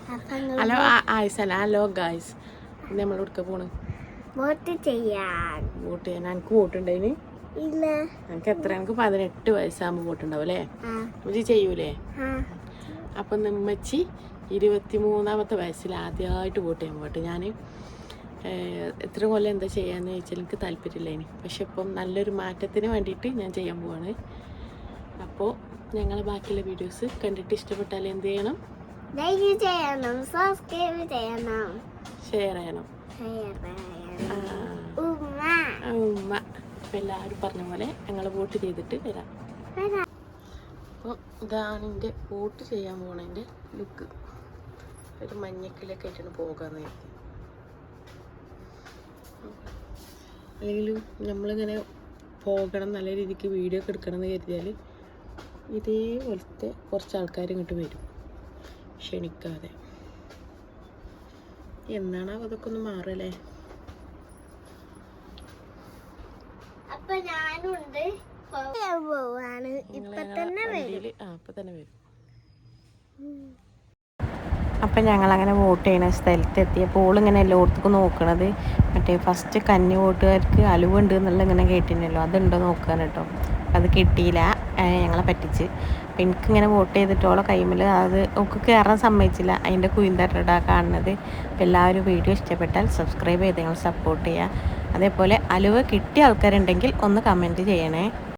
Hello ആയിസല hello guys നമ്മൾ എടുക്ക പോണ് വോട്ട് ചെയ്യാൻ എനിക്ക് വോട്ടുണ്ടായിന് ഇല്ല എനിക്ക് എത്ര എനിക്ക് 18 വയസ്സാകുമ്പോൾ വോട്ടുണ്ടാവും അല്ലേ ഇത് ചെയ്യൂലേ അപ്പം നമ്മച്ചി 23ാമത്തെ വയസ്സിൽ ആദ്യമായിട്ട് വോട്ട് ചെയ്യാൻ പോട്ടെ ഞാൻ എത്ര കൊല്ലം എന്താ ചെയ്യാന്ന് ചോദിച്ചാൽ എനിക്ക് താല്പര്യമില്ല ഇനി പക്ഷെ ഇപ്പം നല്ലൊരു മാറ്റത്തിന് വേണ്ടിയിട്ട് ഞാൻ ചെയ്യാൻ പോവാണ് അപ്പോൾ ഞങ്ങളെ ബാക്കിയുള്ള വീഡിയോസ് കണ്ടിട്ട് ഇഷ്ടപ്പെട്ടാൽ എന്ത് ചെയ്യണം ലൈക്ക് ചെയ്യണം സബ്സ്ക്രൈബ് ചെയ്യണം ഷെയർ ചെയ്യണം ഉമ്മ അപ്പം എല്ലാവരും പറഞ്ഞ പോലെ ഞങ്ങൾ വോട്ട് ചെയ്തിട്ട് വരാം അപ്പോൾ ഇതാണ് എൻ്റെ വോട്ട് ചെയ്യാൻ പോണതിൻ്റെ ലുക്ക് ഒരു മഞ്ഞക്കിലൊക്കെ ആയിട്ടാണ് പോകാമെന്ന് കരുതി അല്ലെങ്കിലും നമ്മളിങ്ങനെ പോകണം നല്ല രീതിക്ക് വീഡിയോ ഒക്കെ എടുക്കണം എന്ന് കരുതിയാൽ ഇതേപോലത്തെ കുറച്ച് ആൾക്കാർ ഇങ്ങോട്ട് വരും ക്ഷണിക്കാതെ എന്നാണ് അതൊക്കെ ഒന്ന് മാറല്ലേ അപ്പൊ ഞാനുണ്ട് ഇപ്പൊ തന്നെ വരും അപ്പം ഞങ്ങളങ്ങനെ വോട്ട് ചെയ്യണ സ്ഥലത്തെത്തിയപ്പോൾ ഓളിങ്ങനെ എല്ലായിടത്തേക്കും നോക്കണത് മറ്റേ ഫസ്റ്റ് കന്നി വോട്ടുകാർക്ക് അലുവുണ്ട് എന്നുള്ള ഇങ്ങനെ കേട്ടിരുന്നല്ലോ അതുണ്ടോ നോക്കാൻ കേട്ടോ അത് കിട്ടിയില്ല ഞങ്ങളെ പറ്റിച്ച് അപ്പം എനിക്കിങ്ങനെ വോട്ട് ചെയ്തിട്ടോളെ കൈമിൽ അത് ഒക്കെ കയറാൻ സമ്മതിച്ചില്ല അതിൻ്റെ കുയിന്തട്ടാ കാണുന്നത് അപ്പം എല്ലാവരും വീഡിയോ ഇഷ്ടപ്പെട്ടാൽ സബ്സ്ക്രൈബ് ചെയ്ത് ഞങ്ങൾ സപ്പോർട്ട് ചെയ്യുക അതേപോലെ അലുവ കിട്ടിയ ആൾക്കാരുണ്ടെങ്കിൽ ഒന്ന് കമൻറ്റ് ചെയ്യണേ.